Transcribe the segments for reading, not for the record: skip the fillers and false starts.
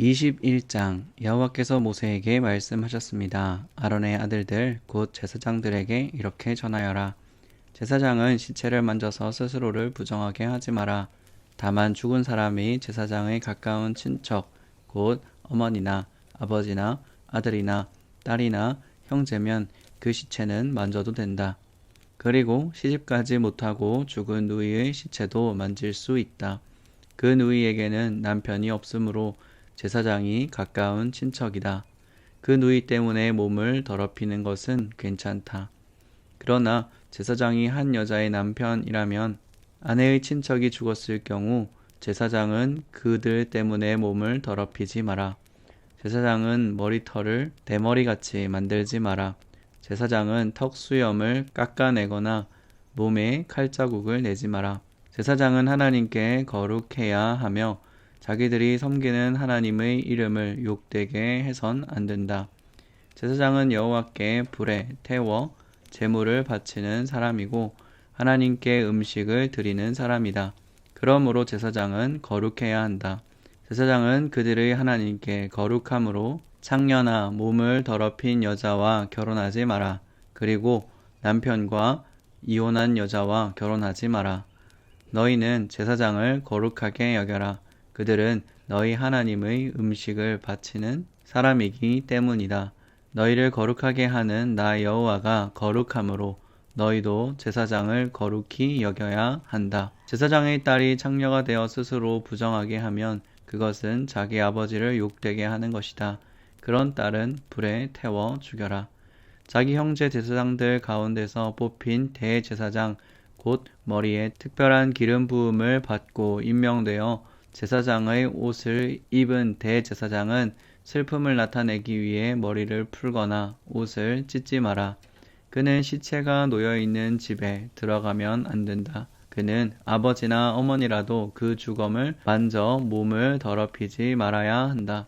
21장 여호와께서 모세에게 말씀하셨습니다. 아론의 아들들 곧 제사장들에게 이렇게 전하여라. 제사장은 시체를 만져서 스스로를 부정하게 하지 마라. 다만 죽은 사람이 제사장의 가까운 친척 곧 어머니나 아버지나 아들이나 딸이나 형제면 그 시체는 만져도 된다. 그리고 시집가지 못하고 죽은 누이의 시체도 만질 수 있다. 그 누이에게는 남편이 없으므로 제사장이 가까운 친척이다. 그 누이 때문에 몸을 더럽히는 것은 괜찮다. 그러나 제사장이 한 여자의 남편이라면 아내의 친척이 죽었을 경우 제사장은 그들 때문에 몸을 더럽히지 마라. 제사장은 머리털을 대머리같이 만들지 마라. 제사장은 턱 수염을 깎아내거나 몸에 칼자국을 내지 마라. 제사장은 하나님께 거룩해야 하며 자기들이 섬기는 하나님의 이름을 욕되게 해선 안 된다. 제사장은 여호와께 불에 태워 제물을 바치는 사람이고 하나님께 음식을 드리는 사람이다. 그러므로 제사장은 거룩해야 한다. 제사장은 그들의 하나님께 거룩함으로 창녀나 몸을 더럽힌 여자와 결혼하지 마라. 그리고 남편과 이혼한 여자와 결혼하지 마라. 너희는 제사장을 거룩하게 여겨라. 그들은 너희 하나님의 음식을 바치는 사람이기 때문이다. 너희를 거룩하게 하는 나 여호와가 거룩함으로 너희도 제사장을 거룩히 여겨야 한다. 제사장의 딸이 창녀가 되어 스스로 부정하게 하면 그것은 자기 아버지를 욕되게 하는 것이다. 그런 딸은 불에 태워 죽여라. 자기 형제 제사장들 가운데서 뽑힌 대제사장 곧 머리에 특별한 기름 부음을 받고 임명되어 제사장의 옷을 입은 대제사장은 슬픔을 나타내기 위해 머리를 풀거나 옷을 찢지 마라. 그는 시체가 놓여있는 집에 들어가면 안 된다. 그는 아버지나 어머니라도 그 주검을 만져 몸을 더럽히지 말아야 한다.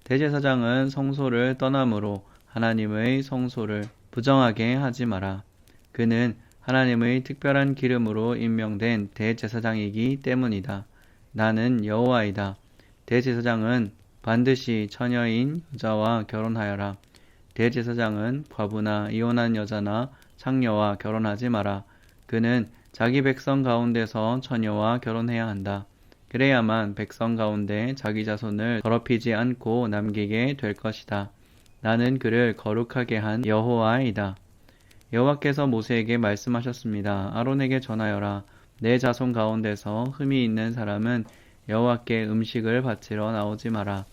대제사장은 성소를 떠나므로 하나님의 성소를 부정하게 하지 마라. 그는 하나님의 특별한 기름으로 임명된 대제사장이기 때문이다. 나는 여호와이다. 대제사장은 반드시 처녀인 여자와 결혼하여라. 대제사장은 과부나 이혼한 여자나 창녀와 결혼하지 마라. 그는 자기 백성 가운데서 처녀와 결혼해야 한다. 그래야만 백성 가운데 자기 자손을 더럽히지 않고 남기게 될 것이다. 나는 그를 거룩하게 한 여호와이다. 여호와께서 모세에게 말씀하셨습니다. 아론에게 전하여라. 내 자손 가운데서 흠이 있는 사람은 여호와께 음식을 바치러 나오지 마라.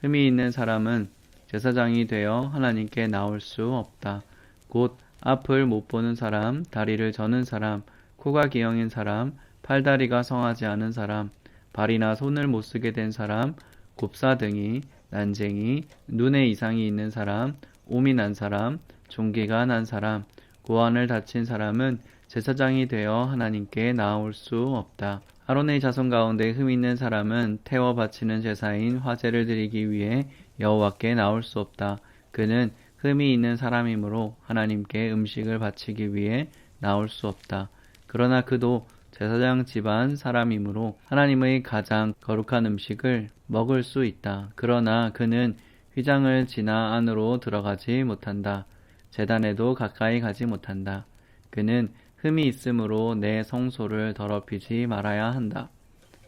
흠이 있는 사람은 제사장이 되어 하나님께 나올 수 없다. 곧 앞을 못 보는 사람, 다리를 저는 사람, 코가 기형인 사람, 팔다리가 성하지 않은 사람, 발이나 손을 못 쓰게 된 사람, 곱사등이, 난쟁이, 눈에 이상이 있는 사람, 옴이 난 사람, 종기가 난 사람, 고환을 다친 사람은 제사장이 되어 하나님께 나올 수 없다. 아론의 자손 가운데 흠 있는 사람은 태워 바치는 제사인 화제를 드리기 위해 여호와께 나올 수 없다. 그는 흠이 있는 사람이므로 하나님께 음식을 바치기 위해 나올 수 없다. 그러나 그도 제사장 집안 사람이므로 하나님의 가장 거룩한 음식을 먹을 수 있다. 그러나 그는 휘장을 지나 안으로 들어가지 못한다. 제단에도 가까이 가지 못한다. 그는 흠이 있으므로 내 성소를 더럽히지 말아야 한다.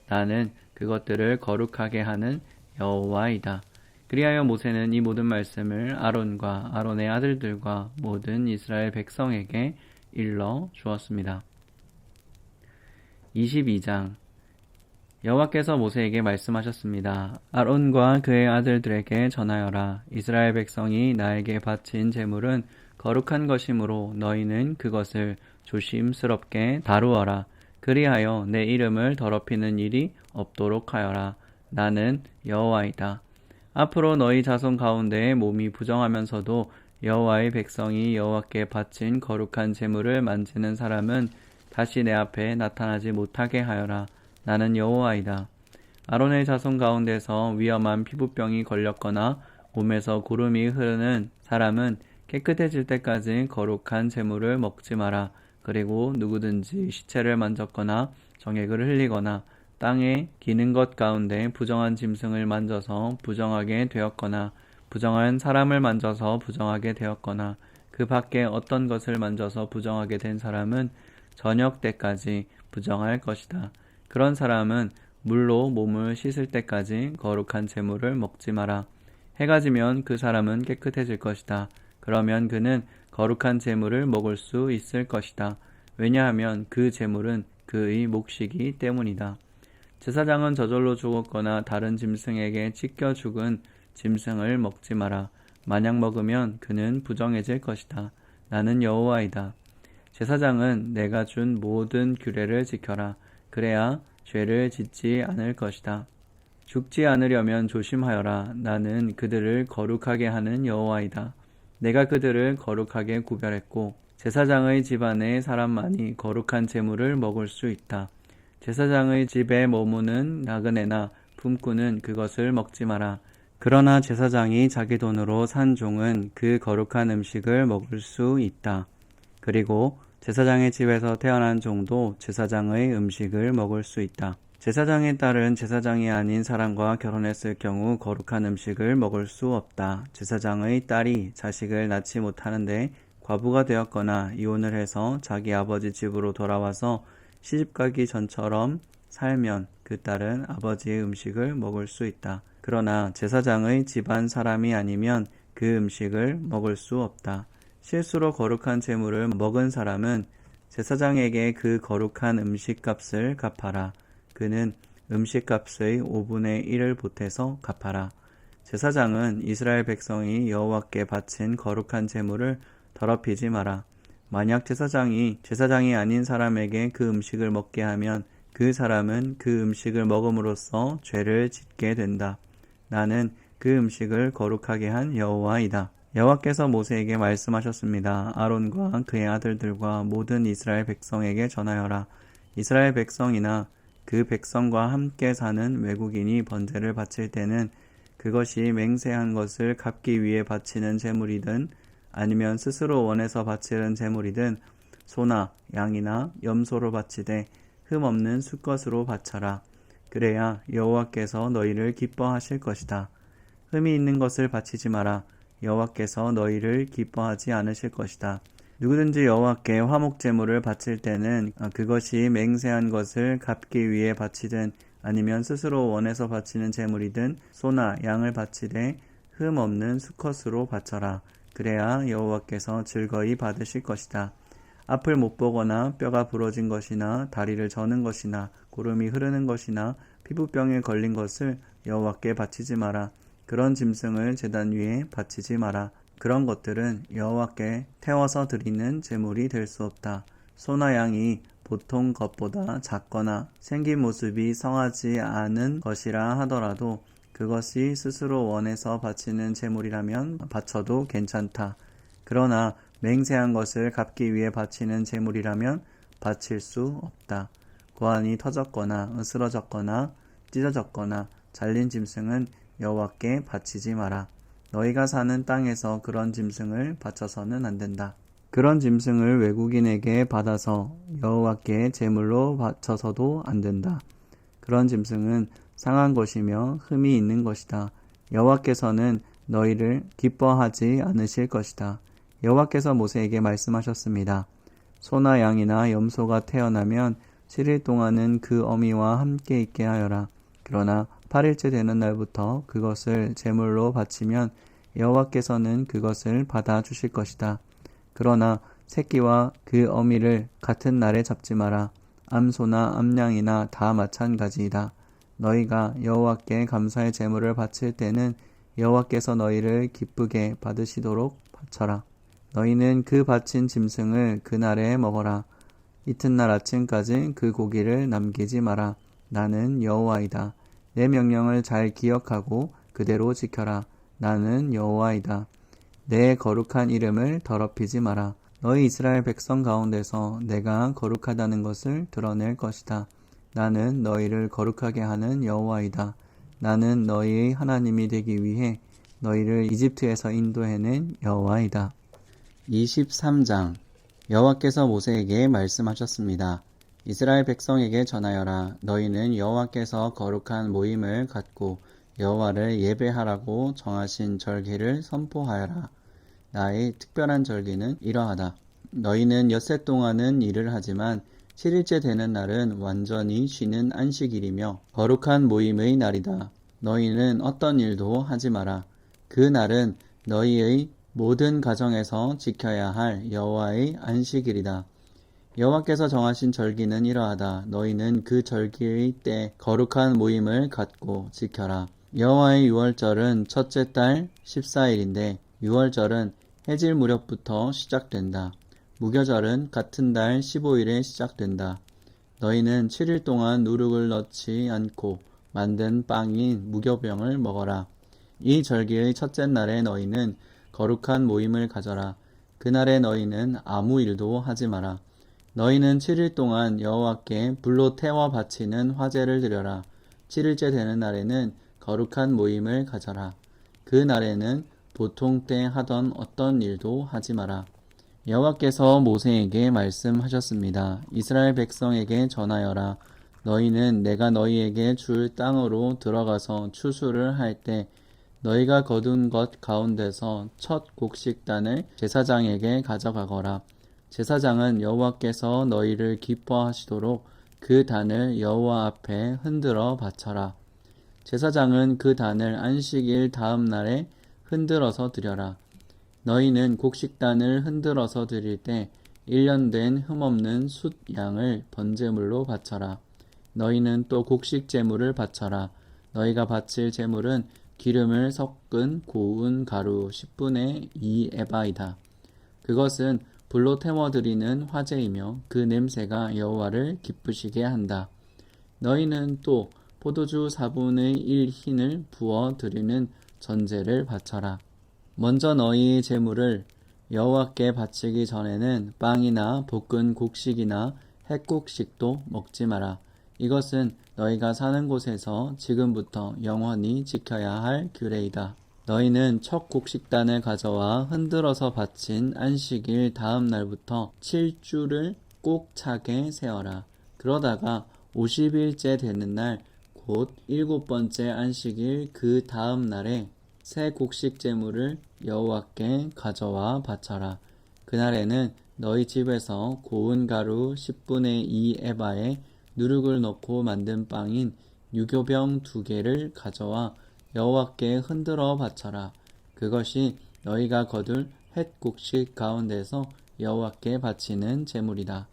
나는 그것들을 거룩하게 하는 여호와이다. 그리하여 모세는 이 모든 말씀을 아론과 아론의 아들들과 모든 이스라엘 백성에게 일러 주었습니다. 22장 여호와께서 모세에게 말씀하셨습니다. 아론과 그의 아들들에게 전하여라. 이스라엘 백성이 나에게 바친 제물은 거룩한 것이므로 너희는 그것을 조심스럽게 다루어라. 그리하여 내 이름을 더럽히는 일이 없도록 하여라. 나는 여호와이다. 앞으로 너희 자손 가운데 몸이 부정하면서도 여호와의 백성이 여호와께 바친 거룩한 제물을 만지는 사람은 다시 내 앞에 나타나지 못하게 하여라. 나는 여호와이다. 아론의 자손 가운데서 위험한 피부병이 걸렸거나 몸에서 고름이 흐르는 사람은 깨끗해질 때까지 거룩한 제물을 먹지 마라. 그리고 누구든지 시체를 만졌거나 정액을 흘리거나 땅에 기는 것 가운데 부정한 짐승을 만져서 부정하게 되었거나 부정한 사람을 만져서 부정하게 되었거나 그 밖에 어떤 것을 만져서 부정하게 된 사람은 저녁 때까지 부정할 것이다. 그런 사람은 물로 몸을 씻을 때까지 거룩한 재물을 먹지 마라. 해가 지면 그 사람은 깨끗해질 것이다. 그러면 그는 거룩한 재물을 먹을 수 있을 것이다. 왜냐하면 그 재물은 그의 몫이기 때문이다. 제사장은 저절로 죽었거나 다른 짐승에게 찢겨 죽은 짐승을 먹지 마라. 만약 먹으면 그는 부정해질 것이다. 나는 여호와이다. 제사장은 내가 준 모든 규례를 지켜라. 그래야 죄를 짓지 않을 것이다. 죽지 않으려면 조심하여라. 나는 그들을 거룩하게 하는 여호와이다. 내가 그들을 거룩하게 구별했고 제사장의 집안의 사람만이 거룩한 재물을 먹을 수 있다. 제사장의 집에 머무는 나그네나 품꾼은 그것을 먹지 마라. 그러나 제사장이 자기 돈으로 산 종은 그 거룩한 음식을 먹을 수 있다. 그리고 제사장의 집에서 태어난 종도 제사장의 음식을 먹을 수 있다. 제사장의 딸은 제사장이 아닌 사람과 결혼했을 경우 거룩한 음식을 먹을 수 없다. 제사장의 딸이 자식을 낳지 못하는데 과부가 되었거나 이혼을 해서 자기 아버지 집으로 돌아와서 시집가기 전처럼 살면 그 딸은 아버지의 음식을 먹을 수 있다. 그러나 제사장의 집안 사람이 아니면 그 음식을 먹을 수 없다. 실수로 거룩한 재물을 먹은 사람은 제사장에게 그 거룩한 음식값을 갚아라. 그는 음식값의 5분의 1을 보태서 갚아라. 제사장은 이스라엘 백성이 여호와께 바친 거룩한 재물을 더럽히지 마라. 만약 제사장이 아닌 사람에게 그 음식을 먹게 하면 그 사람은 그 음식을 먹음으로써 죄를 짓게 된다. 나는 그 음식을 거룩하게 한 여호와이다. 여호와께서 모세에게 말씀하셨습니다. 아론과 그의 아들들과 모든 이스라엘 백성에게 전하여라. 이스라엘 백성이나 그 백성과 함께 사는 외국인이 번제를 바칠 때는 그것이 맹세한 것을 갚기 위해 바치는 제물이든 아니면 스스로 원해서 바치는 제물이든 소나 양이나 염소로 바치되 흠없는 수컷으로 바쳐라. 그래야 여호와께서 너희를 기뻐하실 것이다. 흠이 있는 것을 바치지 마라. 여호와께서 너희를 기뻐하지 않으실 것이다. 누구든지 여호와께 화목 제물을 바칠 때는 그것이 맹세한 것을 갚기 위해 바치든 아니면 스스로 원해서 바치는 제물이든 소나 양을 바치되 흠 없는 수컷으로 바쳐라. 그래야 여호와께서 즐거이 받으실 것이다. 앞을 못 보거나 뼈가 부러진 것이나 다리를 저는 것이나 고름이 흐르는 것이나 피부병에 걸린 것을 여호와께 바치지 마라. 그런 짐승을 제단 위에 바치지 마라. 그런 것들은 여호와께 태워서 드리는 제물이 될 수 없다. 소나 양이 보통 것보다 작거나 생긴 모습이 성하지 않은 것이라 하더라도 그것이 스스로 원해서 바치는 제물이라면 바쳐도 괜찮다. 그러나 맹세한 것을 갚기 위해 바치는 제물이라면 바칠 수 없다. 고환이 터졌거나 으스러졌거나 찢어졌거나 잘린 짐승은 여호와께 바치지 마라. 너희가 사는 땅에서 그런 짐승을 바쳐서는 안 된다. 그런 짐승을 외국인에게 받아서 여호와께 제물로 바쳐서도 안 된다. 그런 짐승은 상한 것이며 흠이 있는 것이다. 여호와께서는 너희를 기뻐하지 않으실 것이다. 여호와께서 모세에게 말씀하셨습니다. 소나 양이나 염소가 태어나면 7일 동안은 그 어미와 함께 있게 하여라. 그러나 8일째 되는 날부터 그것을 제물로 바치면 여호와께서는 그것을 받아 주실 것이다. 그러나 새끼와 그 어미를 같은 날에 잡지 마라. 암소나 암양이나 다 마찬가지이다. 너희가 여호와께 감사의 제물을 바칠 때는 여호와께서 너희를 기쁘게 받으시도록 바쳐라. 너희는 그 바친 짐승을 그날에 먹어라. 이튿날 아침까지 그 고기를 남기지 마라. 나는 여호와이다. 내 명령을 잘 기억하고 그대로 지켜라. 나는 여호와이다. 내 거룩한 이름을 더럽히지 마라. 너희 이스라엘 백성 가운데서 내가 거룩하다는 것을 드러낼 것이다. 나는 너희를 거룩하게 하는 여호와이다. 나는 너희의 하나님이 되기 위해 너희를 이집트에서 인도해낸 여호와이다. 23장 여호와께서 모세에게 말씀하셨습니다. 이스라엘 백성에게 전하여라. 너희는 여호와께서 거룩한 모임을 갖고 여호와를 예배하라고 정하신 절기를 선포하여라. 나의 특별한 절기는 이러하다. 너희는 엿새 동안은 일을 하지만 7일째 되는 날은 완전히 쉬는 안식일이며 거룩한 모임의 날이다. 너희는 어떤 일도 하지 마라. 그 날은 너희의 모든 가정에서 지켜야 할 여호와의 안식일이다. 여호와께서 정하신 절기는 이러하다. 너희는 그 절기의 때 거룩한 모임을 갖고 지켜라. 여호와의 유월절은 첫째 달 14일인데 유월절은 해질 무렵부터 시작된다. 무교절은 같은 달 15일에 시작된다. 너희는 7일 동안 누룩을 넣지 않고 만든 빵인 무교병을 먹어라. 이 절기의 첫째 날에 너희는 거룩한 모임을 가져라. 그날에 너희는 아무 일도 하지 마라. 너희는 7일 동안 여호와께 불로 태워 바치는 화제를 드려라. 7일째 되는 날에는 거룩한 모임을 가져라. 그 날에는 보통 때 하던 어떤 일도 하지 마라. 여호와께서 모세에게 말씀하셨습니다. 이스라엘 백성에게 전하여라. 너희는 내가 너희에게 줄 땅으로 들어가서 추수를 할 때 너희가 거둔 것 가운데서 첫 곡식단을 제사장에게 가져가거라. 제사장은 여호와께서 너희를 기뻐하시도록 그 단을 여호와 앞에 흔들어 바쳐라. 제사장은 그 단을 안식일 다음 날에 흔들어서 드려라. 너희는 곡식단을 흔들어서 드릴 때 1년 된 흠없는 숫 양을 번제물로 바쳐라. 너희는 또 곡식 제물을 바쳐라. 너희가 바칠 제물은 기름을 섞은 고운 가루 10분의 2 에바이다. 그것은 불로 태워 드리는 화제이며 그 냄새가 여호와를 기쁘시게 한다. 너희는 또 포도주 4분의 1 흰을 부어 드리는 전제를 바쳐라. 먼저 너희 제물을 여호와께 바치기 전에는 빵이나 볶은 곡식이나 햇곡식도 먹지 마라. 이것은 너희가 사는 곳에서 지금부터 영원히 지켜야 할 규례이다. 너희는 첫 곡식단을 가져와 흔들어서 바친 안식일 다음 날부터 7주를 꼭 차게 세어라. 그러다가 50일째 되는 날 곧 7번째 안식일 그 다음 날에 새 곡식 제물을 여호와께 가져와 바쳐라. 그날에는 너희 집에서 고운 가루 10분의 2 에바에 누룩을 넣고 만든 빵인 유교병 2개를 가져와 여호와께 흔들어 바쳐라. 그것이 너희가 거둘 햇곡식 가운데서 여호와께 바치는 제물이다.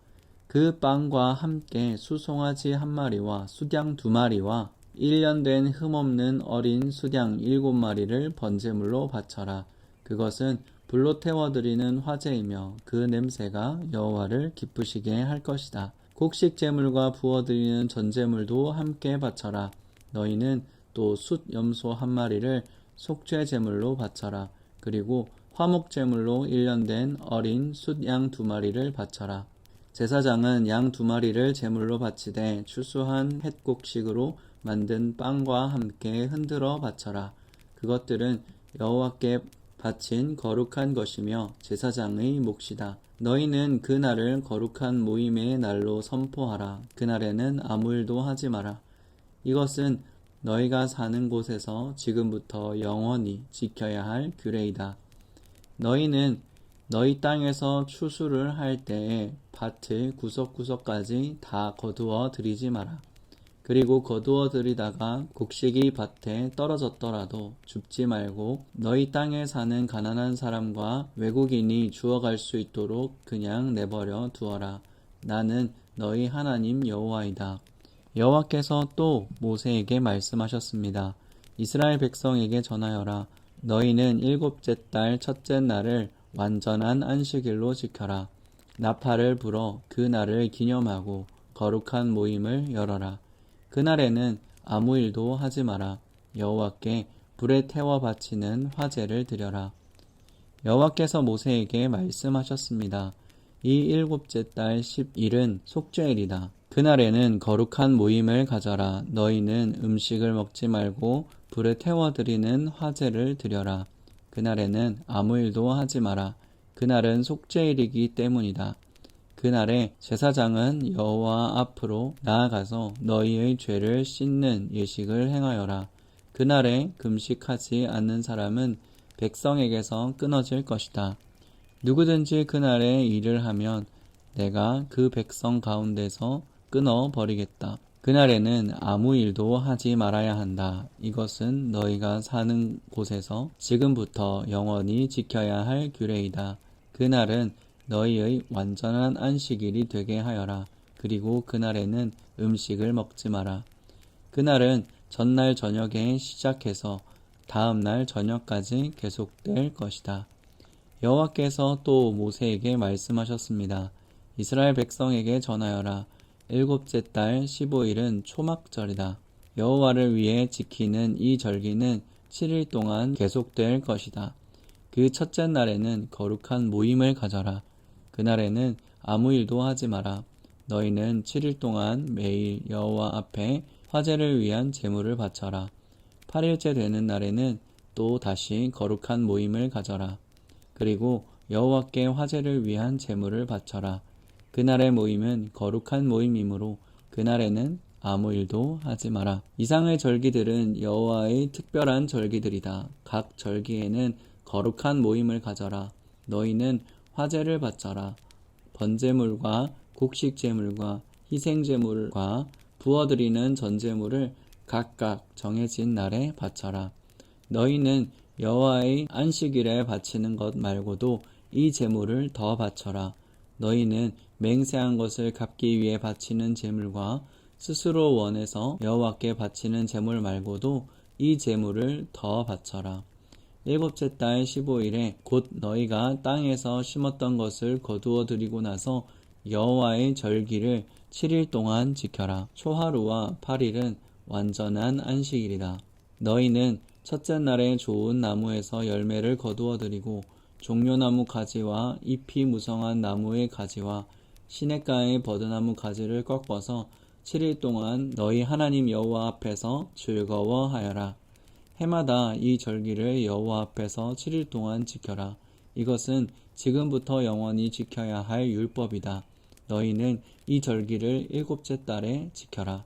그 빵과 함께 수송아지 1마리와 숫양 2마리와 1년 된 흠없는 어린 숫양 7마리를 번제물로 바쳐라. 그것은 불로 태워드리는 화제이며 그 냄새가 여호와를 기쁘시게 할 것이다. 곡식 제물과 부어드리는 전제물도 함께 바쳐라. 너희는 또 숫 염소 1마리를 속죄 제물로 바쳐라. 그리고 화목 제물로 1년 된 어린 숫 양 2마리를 바쳐라. 제사장은 양 2마리를 제물로 바치되 추수한 햇곡식으로 만든 빵과 함께 흔들어 바쳐라. 그것들은 여호와께 바친 거룩한 것이며 제사장의 몫이다. 너희는 그 날을 거룩한 모임의 날로 선포하라. 그날에는 아무 일도 하지 마라. 이것은 너희가 사는 곳에서 지금부터 영원히 지켜야 할 규례이다. 너희는 너희 땅에서 추수를 할 때에 밭을 구석구석까지 다 거두어 들이지 마라. 그리고 거두어 들이다가 곡식이 밭에 떨어졌더라도 줍지 말고 너희 땅에 사는 가난한 사람과 외국인이 주워갈 수 있도록 그냥 내버려 두어라. 나는 너희 하나님 여호와이다. 여호와께서 또 모세에게 말씀하셨습니다. 이스라엘 백성에게 전하여라. 너희는 7째 달 첫째 날을 완전한 안식일로 지켜라. 나팔을 불어 그 날을 기념하고 거룩한 모임을 열어라. 그날에는 아무 일도 하지 마라. 여호와께 불에 태워 바치는 화제를 드려라. 여호와께서 모세에게 말씀하셨습니다. 이 7째 달 10일은 속죄일이다. 그날에는 거룩한 모임을 가져라. 너희는 음식을 먹지 말고 불에 태워드리는 화제를 드려라. 그날에는 아무 일도 하지 마라. 그날은 속죄일이기 때문이다. 그날에 제사장은 여호와 앞으로 나아가서 너희의 죄를 씻는 예식을 행하여라. 그날에 금식하지 않는 사람은 백성에게서 끊어질 것이다. 누구든지 그날에 일을 하면 내가 그 백성 가운데서 끊어버리겠다. 그날에는 아무 일도 하지 말아야 한다. 이것은 너희가 사는 곳에서 지금부터 영원히 지켜야 할 규례이다. 그날은 너희의 완전한 안식일이 되게 하여라. 그리고 그날에는 음식을 먹지 마라. 그날은 전날 저녁에 시작해서 다음날 저녁까지 계속될 것이다. 여호와께서 또 모세에게 말씀하셨습니다. 이스라엘 백성에게 전하여라. 일곱째 달 15일은 초막절이다. 여호와를 위해 지키는 이 절기는 7일 동안 계속될 것이다. 그 첫째 날에는 거룩한 모임을 가져라. 그날에는 아무 일도 하지 마라. 너희는 7일 동안 매일 여호와 앞에 화제를 위한 제물을 바쳐라. 8일째 되는 날에는 또 다시 거룩한 모임을 가져라. 그리고 여호와께 화제를 위한 제물을 바쳐라. 그날의 모임은 거룩한 모임이므로 그날에는 아무 일도 하지 마라. 이상의 절기들은 여호와의 특별한 절기들이다. 각 절기에는 거룩한 모임을 가져라. 너희는 화제를 바쳐라. 번제물과 곡식제물과 희생제물과 부어드리는 전제물을 각각 정해진 날에 바쳐라. 너희는 여호와의 안식일에 바치는 것 말고도 이 제물을 더 바쳐라. 너희는 맹세한 것을 갚기 위해 바치는 제물과 스스로 원해서 여호와께 바치는 제물 말고도 이 제물을 더 바쳐라. 일곱째 달 15일에 곧 너희가 땅에서 심었던 것을 거두어 드리고 나서 여호와의 절기를 7일 동안 지켜라. 초하루와 8일은 완전한 안식일이다. 너희는 첫째 날에 좋은 나무에서 열매를 거두어 드리고 종려나무 가지와 잎이 무성한 나무의 가지와 시냇가의 버드나무 가지를 꺾어서 7일 동안 너희 하나님 여호와 앞에서 즐거워하여라. 해마다 이 절기를 여호와 앞에서 7일 동안 지켜라. 이것은 지금부터 영원히 지켜야 할 율법이다. 너희는 이 절기를 일곱째 달에 지켜라.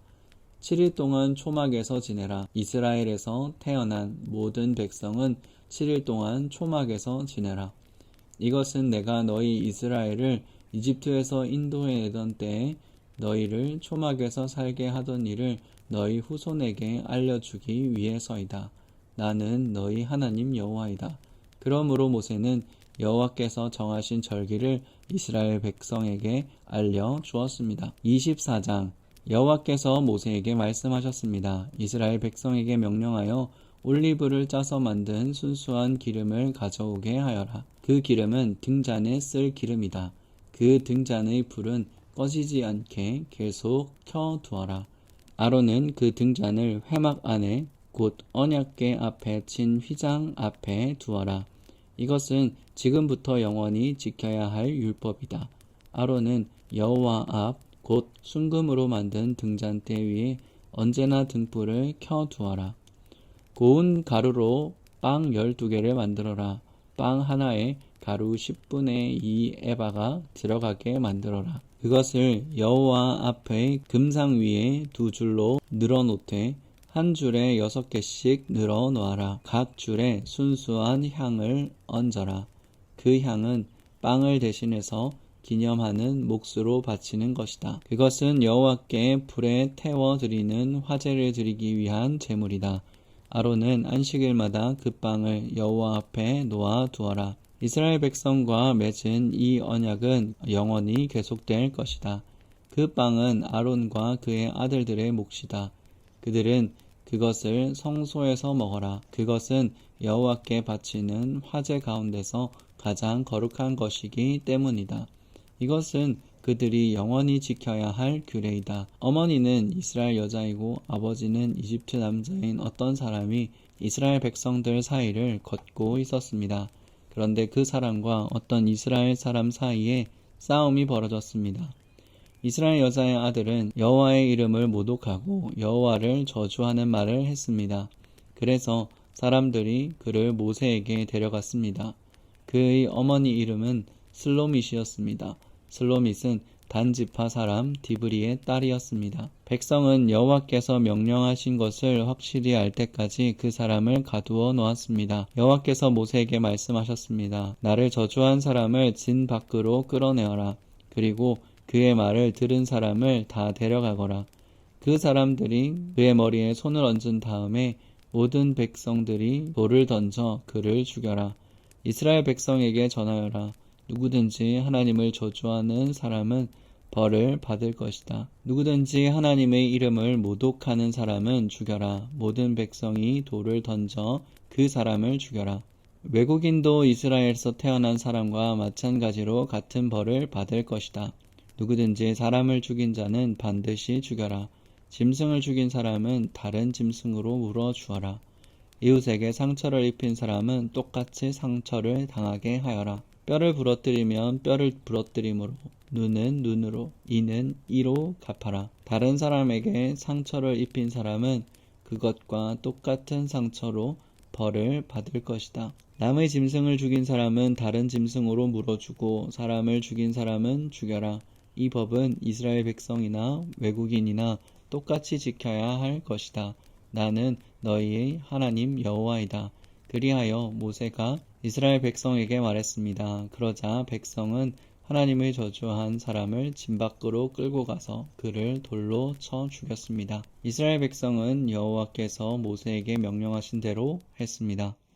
7일 동안 초막에서 지내라. 이스라엘에서 태어난 모든 백성은 7일 동안 초막에서 지내라. 이것은 내가 너희 이스라엘을 이집트에서 인도해내던 때에 너희를 초막에서 살게 하던 일을 너희 후손에게 알려주기 위해서이다. 나는 너희 하나님 여호와이다. 그러므로 모세는 여호와께서 정하신 절기를 이스라엘 백성에게 알려주었습니다. 24장 여호와께서 모세에게 말씀하셨습니다. 이스라엘 백성에게 명령하여 올리브를 짜서 만든 순수한 기름을 가져오게 하여라. 그 기름은 등잔에 쓸 기름이다. 그 등잔의 불은 꺼지지 않게 계속 켜두어라. 아론은 그 등잔을 회막 안에 곧 언약궤 앞에 친 휘장 앞에 두어라. 이것은 지금부터 영원히 지켜야 할 율법이다. 아론은 여호와 앞 곧 순금으로 만든 등잔대 위에 언제나 등불을 켜두어라. 고운 가루로 빵 12개를 만들어라. 빵 하나에 가루 10분의 2 에바가 들어가게 만들어라. 그것을 여호와 앞의 금상 위에 2줄로 늘어놓되 한 줄에 6개씩 늘어 놓아라. 각 줄에 순수한 향을 얹어라. 그 향은 빵을 대신해서 기념하는 몫으로 바치는 것이다. 그것은 여호와께 불에 태워 드리는 화제를 드리기 위한 제물이다. 아론은 안식일마다 그 빵을 여호와 앞에 놓아 두어라. 이스라엘 백성과 맺은 이 언약은 영원히 계속될 것이다. 그 빵은 아론과 그의 아들들의 몫이다. 그들은 그것을 성소에서 먹어라. 그것은 여호와께 바치는 화제 가운데서 가장 거룩한 것이기 때문이다. 이것은 그들이 영원히 지켜야 할 규례이다. 어머니는 이스라엘 여자이고 아버지는 이집트 남자인 어떤 사람이 이스라엘 백성들 사이를 걷고 있었습니다. 그런데 그 사람과 어떤 이스라엘 사람 사이에 싸움이 벌어졌습니다. 이스라엘 여자의 아들은 여호와의 이름을 모독하고 여호와를 저주하는 말을 했습니다. 그래서 사람들이 그를 모세에게 데려갔습니다. 그의 어머니 이름은 슬로밋이었습니다. 슬로밋은 단 지파 사람 디브리의 딸이었습니다. 백성은 여호와께서 명령하신 것을 확실히 알 때까지 그 사람을 가두어 놓았습니다. 여호와께서 모세에게 말씀하셨습니다. 나를 저주한 사람을 진 밖으로 끌어내어라. 그리고 그의 말을 들은 사람을 다 데려가거라. 그 사람들이 그의 머리에 손을 얹은 다음에 모든 백성들이 돌을 던져 그를 죽여라. 이스라엘 백성에게 전하여라. 누구든지 하나님을 저주하는 사람은 벌을 받을 것이다. 누구든지 하나님의 이름을 모독하는 사람은 죽여라. 모든 백성이 돌을 던져 그 사람을 죽여라. 외국인도 이스라엘에서 태어난 사람과 마찬가지로 같은 벌을 받을 것이다. 누구든지 사람을 죽인 자는 반드시 죽여라. 짐승을 죽인 사람은 다른 짐승으로 물어 주어라. 이웃에게 상처를 입힌 사람은 똑같이 상처를 당하게 하여라. 뼈를 부러뜨리면 뼈를 부러뜨림으로, 눈은 눈으로, 이는 이로 갚아라. 다른 사람에게 상처를 입힌 사람은 그것과 똑같은 상처로 벌을 받을 것이다. 남의 짐승을 죽인 사람은 다른 짐승으로 물어주고 사람을 죽인 사람은 죽여라. 이 법은 이스라엘 백성이나 외국인이나 똑같이 지켜야 할 것이다. 나는 너희의 하나님 여호와이다. 그리하여 모세가 이스라엘 백성에게 말했습니다. 그러자 백성은 하나님을 저주한 사람을 진 밖으로 끌고 가서 그를 돌로 쳐 죽였습니다. 이스라엘 백성은 여호와께서 모세에게 명령하신 대로 했습니다.